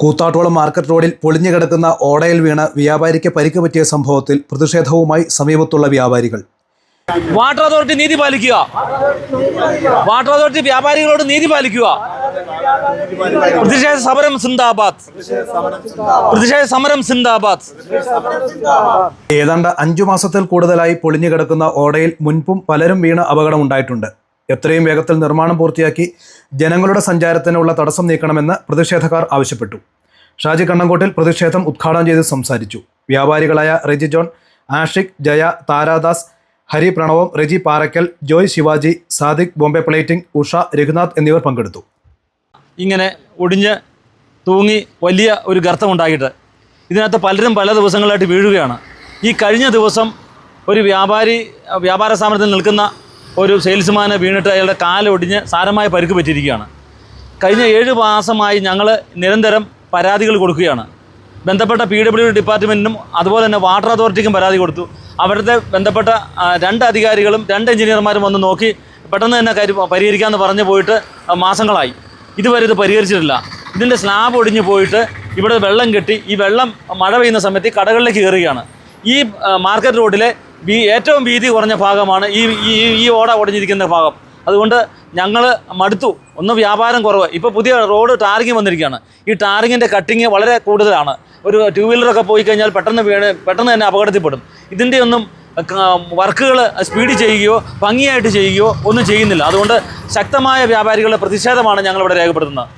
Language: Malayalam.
കൂത്താട്ടോളം മാർക്കറ്റ് റോഡിൽ പൊളിഞ്ഞു കിടക്കുന്ന ഓടയിൽ വീണ് വ്യാപാരിക്ക് പരിക്ക് പറ്റിയ സംഭവത്തിൽ പ്രതിഷേധവുമായി സമീപത്തുള്ള വ്യാപാരികൾ. വാട്ടർ അതോറിറ്റി നീതി പാലിക്കുക, വാട്ടർ അതോറിറ്റി വ്യാപാരികളോട് നീതി പാലിക്കുക. പ്രതിഷേധ സമരം സിന്ദാബാദ്, പ്രതിഷേധ സമരം സിന്ദാബാദ്. ഏതാണ്ട് 5 മാസത്തിൽ കൂടുതലായി പൊളിഞ്ഞു കിടക്കുന്ന ഓടയിൽ മുൻപും പലരും വീണ് അപകടമുണ്ടായിട്ടുണ്ട്. എത്രയും വേഗത്തിൽ നിർമ്മാണം പൂർത്തിയാക്കി ജനങ്ങളുടെ സഞ്ചാരത്തിനുള്ള തടസ്സം നീക്കണമെന്ന് പ്രതിഷേധക്കാർ ആവശ്യപ്പെട്ടു. ഷാജി കണ്ണങ്കോട്ടിൽ പ്രതിഷേധം ഉദ്ഘാടനം ചെയ്ത് സംസാരിച്ചു. വ്യാപാരികളായ റെജി ജോൺ, ആഷിഖ്, ജയ, താരാദാസ്, ഹരി പ്രണവം, റെജി പാറയ്ക്കൽ, ജോയ് ശിവാജി, സാദിഖ്, ബോംബെ പ്ലേറ്റിംഗ്, ഉഷ, രഘുനാഥ് എന്നിവർ പങ്കെടുത്തു. ഇങ്ങനെ ഒടിഞ്ഞ് തൂങ്ങി വലിയ ഒരു ഗർത്തമുണ്ടാക്കിയിട്ട് ഇതിനകത്ത് പലരും പല ദിവസങ്ങളായിട്ട് വീഴുകയാണ്. ഈ കഴിഞ്ഞ ദിവസം ഒരു വ്യാപാര സ്ഥാപനത്തിൽ നിൽക്കുന്ന ഒരു സെയിൽസ്മാന് വീണിട്ട് അയാളുടെ കാലൊടിഞ്ഞ് സാരമായ പരിക്ക് പറ്റിയിരിക്കുകയാണ്. കഴിഞ്ഞ 7 മാസമായി ഞങ്ങൾ നിരന്തരം പരാതികൾ കൊടുക്കുകയാണ്. ബന്ധപ്പെട്ട PWD ഡിപ്പാർട്ട്മെൻറ്റിനും അതുപോലെ തന്നെ വാട്ടർ അതോറിറ്റിക്കും പരാതി കൊടുത്തു. അവിടുത്തെ ബന്ധപ്പെട്ട 2 അധികാരികളും 2 എഞ്ചിനീയർമാരും വന്ന് നോക്കി പെട്ടെന്ന് തന്നെ പരിഹരിക്കാമെന്ന് പറഞ്ഞു പോയിട്ട് മാസങ്ങളായി. ഇതുവരെ ഇത് പരിഹരിച്ചിട്ടില്ല. ഇതിൻ്റെ സ്ലാബ് ഒടിഞ്ഞു പോയിട്ട് ഇവിടെ വെള്ളം കെട്ടി ഈ വെള്ളം മഴ പെയ്യുന്ന സമയത്ത് ഈ കടകളിലേക്ക് കയറുകയാണ്. ഈ മാർക്കറ്റ് റോഡിലെ ഏറ്റവും വീതി കുറഞ്ഞ ഭാഗമാണ് ഈ ഓട ഒടിഞ്ഞിരിക്കുന്ന ഭാഗം. അതുകൊണ്ട് ഞങ്ങൾ മടുത്തു. ഒന്ന് വ്യാപാരം കുറവ്, ഇപ്പോൾ പുതിയ റോഡ് ടാറിങ് വന്നിരിക്കുകയാണ്. ഈ ടാറിങ്ങിൻ്റെ കട്ടിങ് വളരെ കൂടുതലാണ്. ഒരു 2 വീലറൊക്കെ പോയി കഴിഞ്ഞാൽ പെട്ടെന്ന് തന്നെ അപകടത്തിൽപ്പെടും. ഇതിൻ്റെ ഒന്നും വർക്കുകൾ സ്പീഡ് ചെയ്യുകയോ ഭംഗിയായിട്ട് ചെയ്യുകയോ ഒന്നും ചെയ്യുന്നില്ല. അതുകൊണ്ട് ശക്തമായ വ്യാപാരികളുടെ പ്രതിഷേധമാണ് ഞങ്ങളിവിടെ രേഖപ്പെടുത്തുന്നത്.